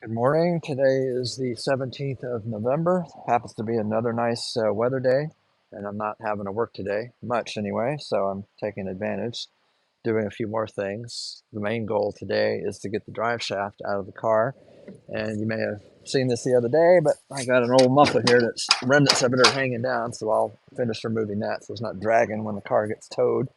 Good morning. Today is the 17th of November. Happens to be another nice weather day, and I'm not having to work today, much anyway, so I'm taking advantage, doing a few more things. The main goal today is to get the drive shaft out of the car, and you may have seen this the other day, but I got an old muffler here that's remnants of it are hanging down, so I'll finish removing that so it's not dragging when the car gets towed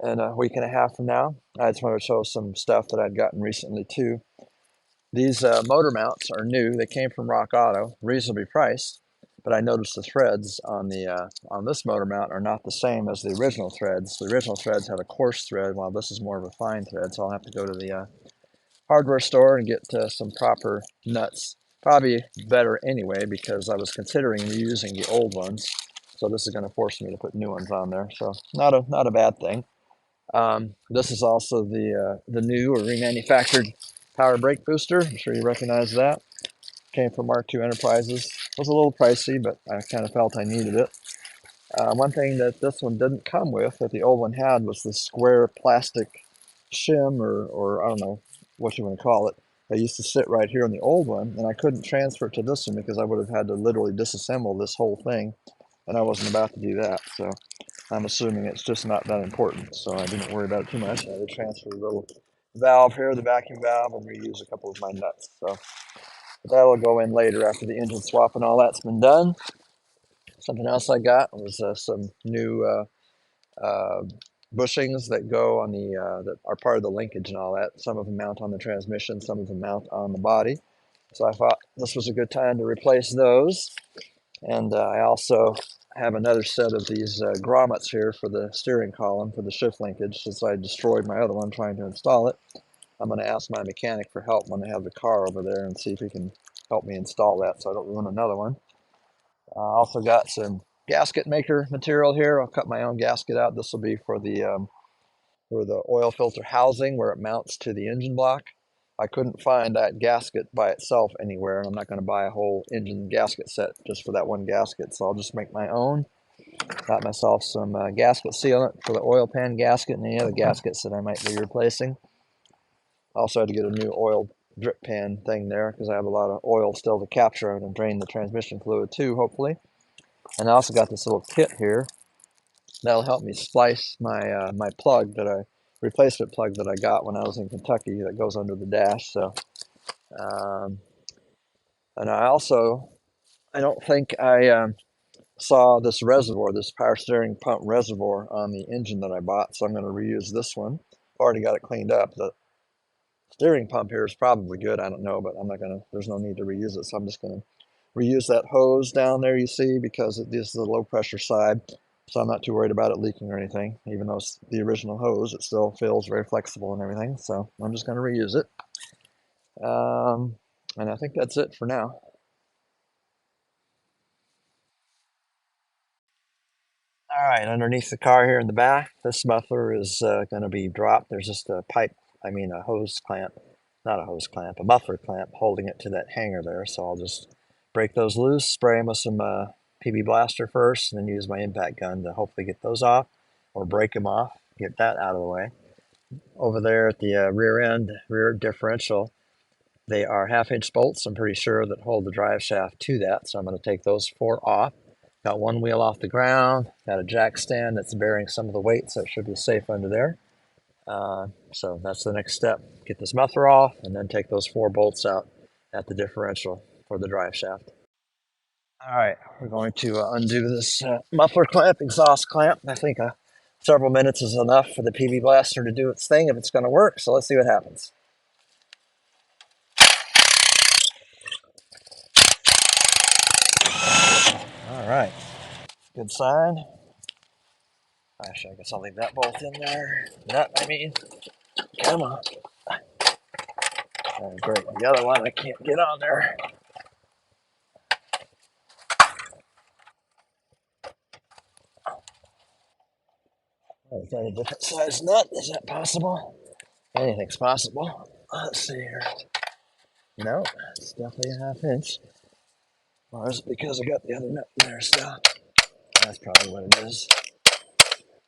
in a week and a half from now. I just wanted to show some stuff that I'd gotten recently too. These motor mounts are new. They came from Rock Auto, reasonably priced, but I noticed the threads on this motor mount are not the same as the original threads. The original threads had a coarse thread, while this is more of a fine thread. So I'll have to go to the hardware store and get some proper nuts. Probably better anyway because I was considering reusing the old ones. So this is going to force me to put new ones on there. So not a bad thing. This is also the new or remanufactured power brake booster. I'm sure you recognize that. Came from Mark II Enterprises. It was a little pricey, but I kind of felt I needed it. One thing that this one didn't come with, that the old one had, was this square plastic shim, or I don't know what you want to call it. They used to sit right here on the old one, and I couldn't transfer it to this one because I would have had to literally disassemble this whole thing, and I wasn't about to do that. So I'm assuming it's just not that important, so I didn't worry about it too much. I had to transfer the little valve here, the vacuum valve, and reuse a couple of my nuts. So that'll go in later after the engine swap and all that's been done. Something else I got was some new bushings that go on that are part of the linkage and all that. Some of them mount on the transmission, some of them mount on the body. So I thought this was a good time to replace those. And I also have another set of these grommets here for the steering column for the shift linkage. Since I destroyed my other one trying to install it, I'm going to ask my mechanic for help when I have the car over there and see if he can help me install that so I don't ruin another one. I also got some gasket maker material here. I'll cut my own gasket out. This will be for the oil filter housing where it mounts to the engine block. I couldn't find that gasket by itself anywhere, and I'm not going to buy a whole engine gasket set just for that one gasket, so I'll just make my own. Got myself some gasket sealant for the oil pan gasket and any other gaskets that I might be replacing. Also had to get a new oil drip pan thing there because I have a lot of oil still to capture and drain the transmission fluid too, hopefully. And I also got this little kit here that'll help me splice my plug that I replacement plug that I got when I was in Kentucky that goes under the dash. So, um, and I don't think I saw this reservoir, this power steering pump reservoir on the engine that I bought. So I'm going to reuse this one. Already got it cleaned up. The steering pump here is probably good. I don't know, but I'm not going to. There's no need to reuse it. So I'm just going to reuse that hose down there you see because this is the low pressure side. So I'm not too worried about it leaking or anything. Even though it's the original hose, it still feels very flexible and everything. So I'm just going to reuse it. Um, and I think that's it for now. All right, underneath the car here in the back, this muffler is going to be dropped. There's just a a hose clamp, not a hose clamp, a muffler clamp holding it to that hanger there. So I'll just break those loose, spray them with some PB Blaster first, and then use my impact gun to hopefully get those off or break them off, get that out of the way. Over there at the rear end, rear differential, they are half-inch bolts, I'm pretty sure, that hold the drive shaft to that. So I'm going to take those four off. Got one wheel off the ground, got a jack stand that's bearing some of the weight, so it should be safe under there. So that's the next step. Get this muffler off and then take those four bolts out at the differential for the drive shaft. All right, we're going to undo this muffler clamp, exhaust clamp. I think several minutes is enough for the PB Blaster to do its thing if it's going to work, so let's see what happens. All right, good sign. Actually, I guess I'll leave that bolt in there. Nut, I mean. Come on. Oh, great. The other one I can't get on there. Is that a different size nut? Is that possible? Anything's possible. Let's see here. No, it's definitely a half inch. Or is it because I got the other nut in there still? That's probably what it is.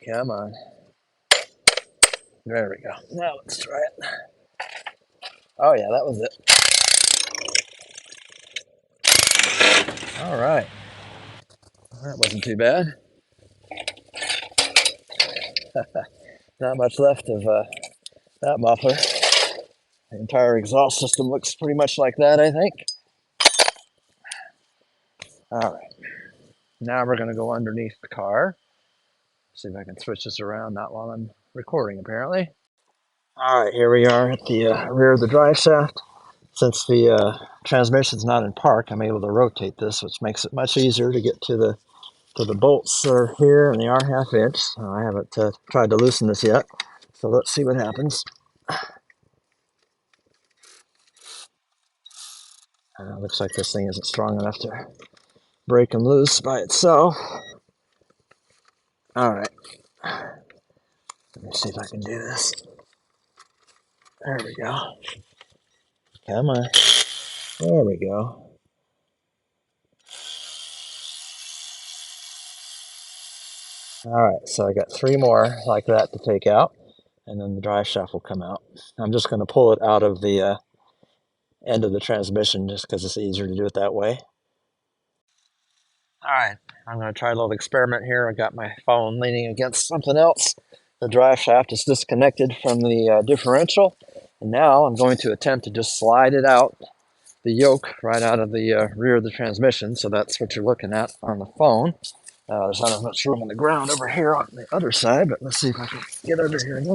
Come on. There we go. Now let's try it. Oh yeah, that was it. All right, that wasn't too bad. Not much left of that muffler. The entire exhaust system looks pretty much like that, I think. All right, now we're going to go underneath the car. See if I can switch this around, not while I'm recording, apparently. All right, here we are at the rear of the drive shaft. Since the transmission's not in park, I'm able to rotate this, which makes it much easier to get to the bolts that are here, and they are 1/2 inch. I haven't tried to loosen this yet, so let's see what happens. Looks like this thing isn't strong enough to break them loose by itself. All right, let me see if I can do this. There we go. Come on. There we go. All right, so I got 3 more like that to take out, and then the drive shaft will come out. I'm just going to pull it out of the end of the transmission just because it's easier to do it that way. All right, I'm going to try a little experiment here. I got my phone leaning against something else. The drive shaft is disconnected from the differential, and now I'm going to attempt to just slide it out, the yoke right out of the rear of the transmission. So that's what you're looking at on the phone. There's not as much room on the ground over here on the other side, but let's see if I can get under here and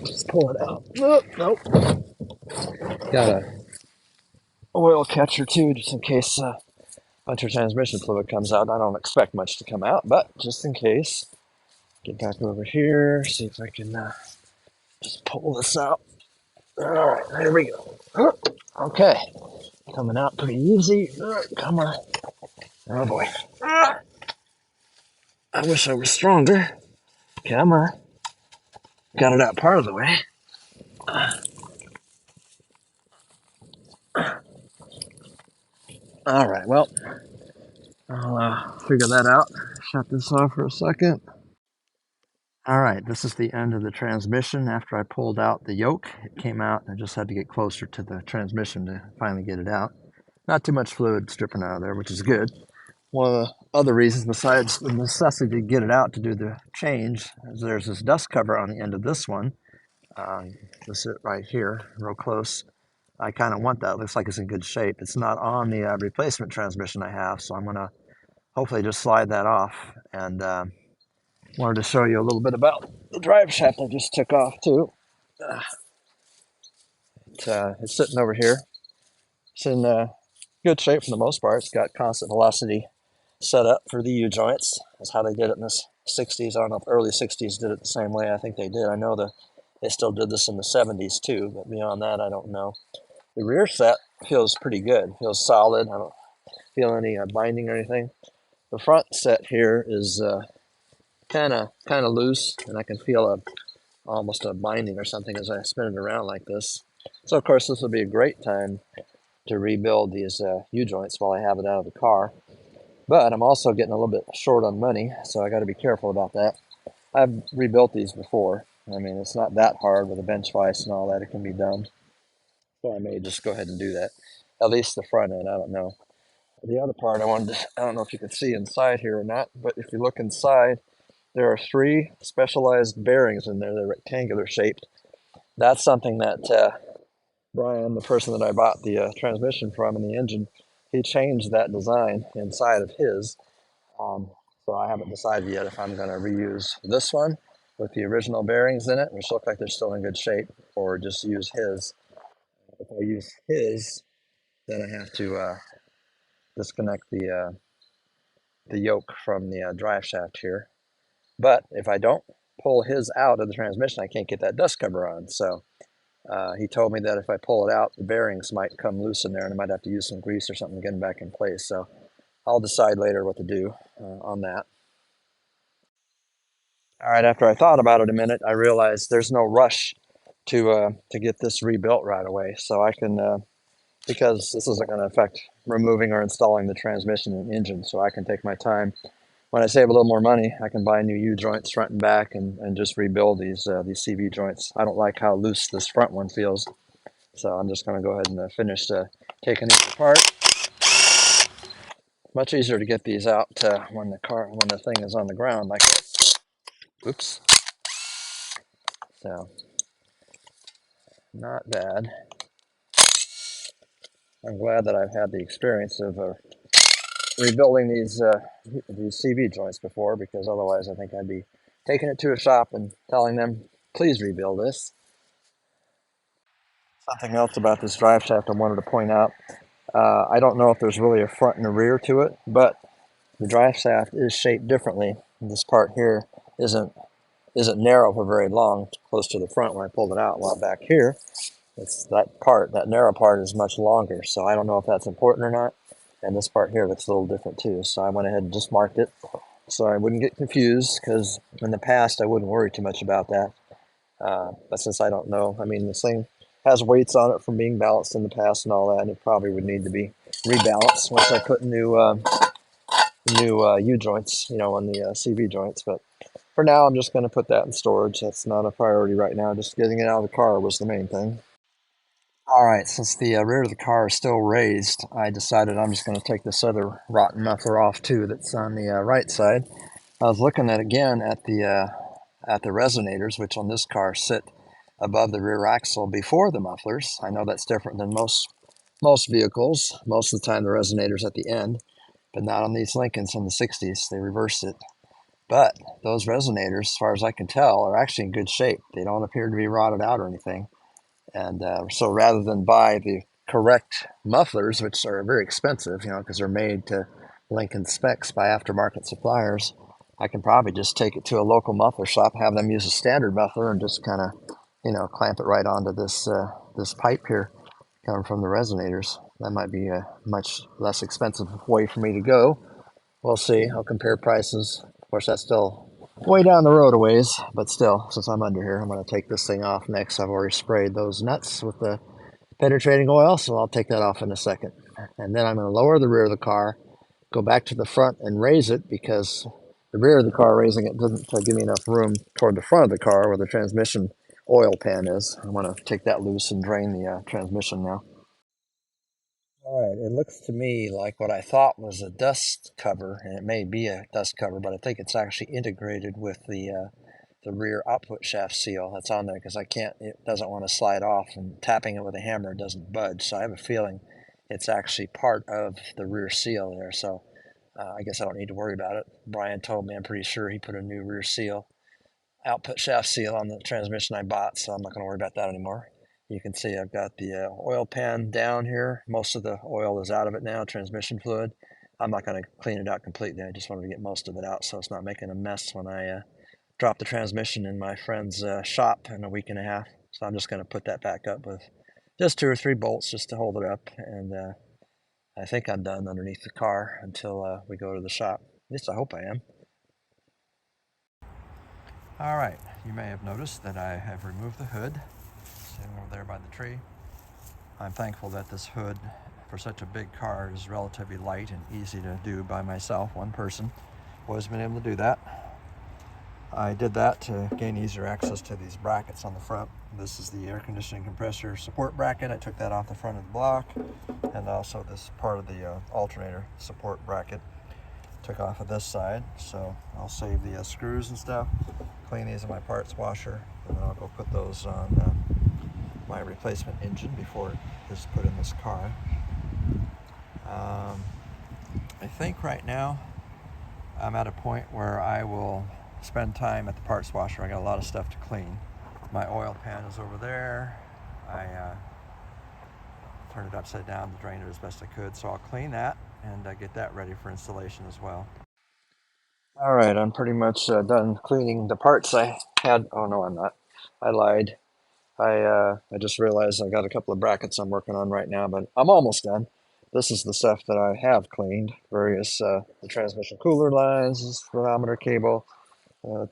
just pull it out. Oh, nope. Got a oil catcher too, just in case a bunch of transmission fluid comes out. I don't expect much to come out, but just in case. Get back over here, see if I can just pull this out. All right, there we go. Okay, coming out pretty easy. Come on. Oh boy. I wish I was stronger. Come on. Got it out part of the way. All right, well, I'll figure that out. Shut this off for a second. All right, this is the end of the transmission. After I pulled out the yoke, it came out. I just had to get closer to the transmission to finally get it out. Not too much fluid stripping out of there, which is good. One of the other reasons, besides the necessity to get it out to do the change, is there's this dust cover on the end of this one. This is right here, real close. I kind of want that. It looks like it's in good shape. It's not on the replacement transmission I have, so I'm going to hopefully just slide that off. And wanted to show you a little bit about the drive shaft I just took off too. It's sitting over here. It's in good shape for the most part. It's got constant velocity set up for the U-joints. That's how they did it in the 60s. I don't know if early 60s did it the same way. I think they did. I know they still did this in the 70s too, but beyond that, I don't know. The rear set feels pretty good. Feels solid. I don't feel any binding or anything. The front set here is kind of loose, and I can feel almost a binding or something as I spin it around like this. So of course, this would be a great time to rebuild these U-joints while I have it out of the car. But I'm also getting a little bit short on money, so I got to be careful about that. I've rebuilt these before. I mean, it's not that hard with a bench vise and all that. It can be done. So I may just go ahead and do that. At least the front end, I don't know. The other part I don't know if you can see inside here or not, but if you look inside, there are 3 specialized bearings in there. They're rectangular shaped. That's something that Brian, the person that I bought the transmission from and the engine, he changed that design inside of his. Um, so I haven't decided yet if I'm going to reuse this one with the original bearings in it, which look like they're still in good shape, or just use his. If I use his, then I have to disconnect the yoke from the drive shaft here. But if I don't pull his out of the transmission, I can't get that dust cover on. So he told me that if I pull it out, the bearings might come loose in there, and I might have to use some grease or something to get them back in place. So I'll decide later what to do on that. All right, after I thought about it a minute, I realized there's no rush to get this rebuilt right away. So I can, because this isn't going to affect removing or installing the transmission and engine, so I can take my time. When I save a little more money, I can buy new U-joints front and back and just rebuild these CV joints. I don't like how loose this front one feels, so I'm just going to go ahead and finish taking it apart. much easier to get these out when the thing is on the ground like this. Oops. So not bad. I'm glad that I've had the experience of rebuilding these CV joints before, because otherwise I think I'd be taking it to a shop and telling them, please rebuild this. Something else about this drive shaft I wanted to point out. I don't know if there's really a front and a rear to it, but the drive shaft is shaped differently. This part here isn't narrow for very long, close to the front when I pulled it out. While back here, that narrow part is much longer. So I don't know if that's important or not. And this part here looks a little different too. So I went ahead and just marked it so I wouldn't get confused, because in the past I wouldn't worry too much about that. But since I don't know, I mean, this thing has weights on it from being balanced in the past and all that, and it probably would need to be rebalanced once I put new U joints, on the CV joints. But for now, I'm just going to put that in storage. That's not a priority right now. Just getting it out of the car was the main thing. All right, since the rear of the car is still raised, I decided I'm just going to take this other rotten muffler off too that's on the right side. I was looking at the resonators, which on this car sit above the rear axle before the mufflers. I know that's different than most vehicles. Most of the time the resonator's at the end, but not on these Lincolns in the 60s. They reversed it. But those resonators, as far as I can tell, are actually in good shape. They don't appear to be rotted out or anything. And so rather than buy the correct mufflers, which are very expensive, because they're made to Lincoln specs by aftermarket suppliers, I can probably just take it to a local muffler shop, have them use a standard muffler, and just kind of, clamp it right onto this pipe here coming from the resonators. That might be a much less expensive way for me to go. We'll see. I'll compare prices. Of course, that's still way down the road a ways, but still, since I'm under here, I'm going to take this thing off next. I've already sprayed those nuts with the penetrating oil, so I'll take that off in a second. And then I'm going to lower the rear of the car, go back to the front and raise it, because the rear of the car, raising it doesn't give me enough room toward the front of the car where the transmission oil pan is. I want to take that loose and drain the transmission now. All right, it looks to me like what I thought was a dust cover, and it may be a dust cover, but I think it's actually integrated with the rear output shaft seal that's on there, because it doesn't want to slide off, and tapping it with a hammer doesn't budge. So I have a feeling it's actually part of the rear seal there. So I guess I don't need to worry about it. Brian told me, I'm pretty sure he put a new rear seal, output shaft seal on the transmission I bought, so I'm not going to worry about that anymore. You can see I've got the oil pan down here. Most of the oil is out of it now, transmission fluid. I'm not going to clean it out completely. I just wanted to get most of it out so it's not making a mess when I drop the transmission in my friend's shop in a week and a half. So I'm just going to put that back up with just 2 or 3 bolts just to hold it up. And I think I'm done underneath the car until we go to the shop. At least I hope I am. All right, you may have noticed that I have removed the hood, sitting over there by the tree. I'm thankful that this hood for such a big car is relatively light and easy to do by myself, one person. Always been able to do that. I did that to gain easier access to these brackets on the front. This is the air conditioning compressor support bracket. I took that off the front of the block, and also this part of the alternator support bracket took off of this side. So I'll save the screws and stuff, clean these in my parts washer, and then I'll go put those on my replacement engine before it is put in this car. I think right now I'm at a point where I will spend time at the parts washer. I got a lot of stuff to clean. My oil pan is over there. I turned it upside down to drain it as best I could, so I'll clean that and get that ready for installation as well. All right, I'm pretty much done cleaning the parts I had. Oh no, I'm not. I lied. I just realized I got a couple of brackets I'm working on right now, but I'm almost done. This is the stuff that I have cleaned. Various the transmission cooler lines, this chronometer cable,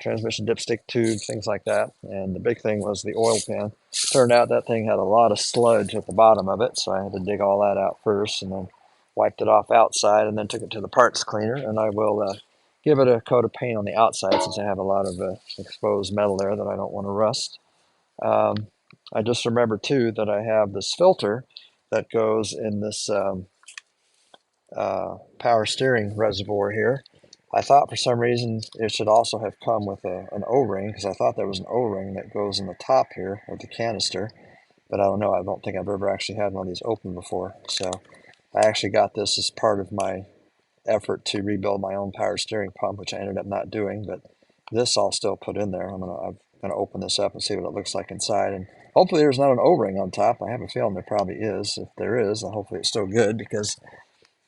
transmission dipstick tube, things like that. And the big thing was the oil pan. Turned out that thing had a lot of sludge at the bottom of it, so I had to dig all that out first, and then wiped it off outside, and then took it to the parts cleaner. And I will give it a coat of paint on the outside, since I have a lot of exposed metal there that I don't want to rust. I just remember too that I have this filter that goes in this power steering reservoir here. I thought for some reason it should also have come with an O-ring, because I thought there was an O-ring that goes in the top here of the canister, but I don't know. I don't think I've ever actually had one of these open before. So I actually got this as part of my effort to rebuild my own power steering pump, which I ended up not doing, but this I'll still put in there. I'm gonna open this up and see what it looks like inside, and hopefully there's not an O-ring on top. I have a feeling there probably is. If there is, then hopefully it's still good, because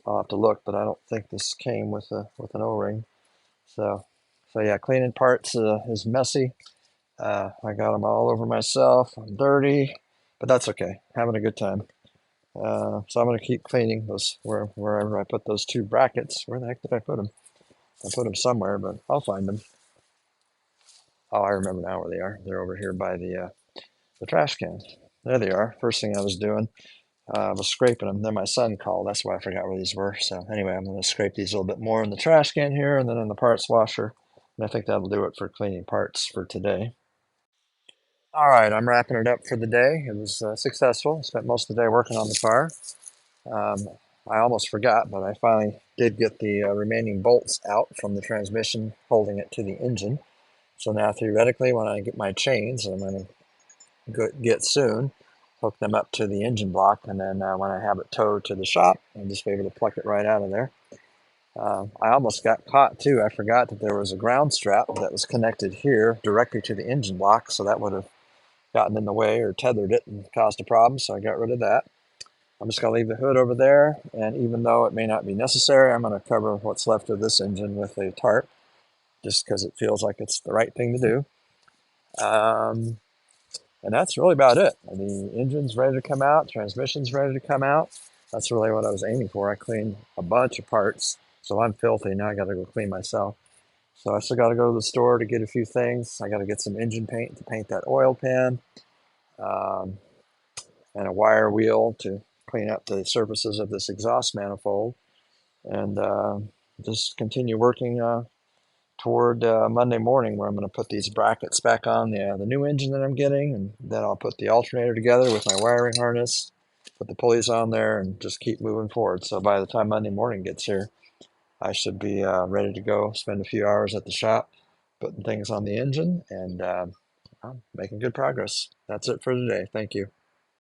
I'll have to look, but I don't think this came with an O-ring. So yeah, cleaning parts is messy. I got them all over myself. I'm dirty, but that's okay. Having a good time. So I'm gonna keep cleaning those wherever I put those two brackets. Where the heck did I put them? I put them somewhere, but I'll find them. Oh, I remember now where they are. They're over here by the trash can. There they are. First thing I was doing, I was scraping them. Then my son called. That's why I forgot where these were. So anyway, I'm going to scrape these a little bit more in the trash can here, and then in the parts washer. And I think that'll do it for cleaning parts for today. All right, I'm wrapping it up for the day. It was successful. Spent most of the day working on the car. Um, I almost forgot, but I finally did get the remaining bolts out from the transmission, holding it to the engine. So now theoretically, when I get my chains, I'm going to get soon, hook them up to the engine block, and then when I have it towed to the shop, I'll just be able to pluck it right out of there. I almost got caught too. I forgot that there was a ground strap that was connected here directly to the engine block, so that would have gotten in the way or tethered it and caused a problem, so I got rid of that. I'm just going to leave the hood over there, and even though it may not be necessary, I'm going to cover what's left of this engine with a tarp, just because it feels like it's the right thing to do. And that's really about it. The engine's ready to come out, transmission's ready to come out. That's really what I was aiming for. I cleaned a bunch of parts, so I'm filthy. Now I got to go clean myself. So I still got to go to the store to get a few things. I got to get some engine paint to paint that oil pan, um, and a wire wheel to clean up the surfaces of this exhaust manifold, and just continue working toward Monday morning, where I'm going to put these brackets back on the new engine that I'm getting, and then I'll put the alternator together with my wiring harness, put the pulleys on there, and just keep moving forward. So by the time Monday morning gets here, I should be ready to go, spend a few hours at the shop, putting things on the engine, and I'm making good progress. That's it for today. Thank you.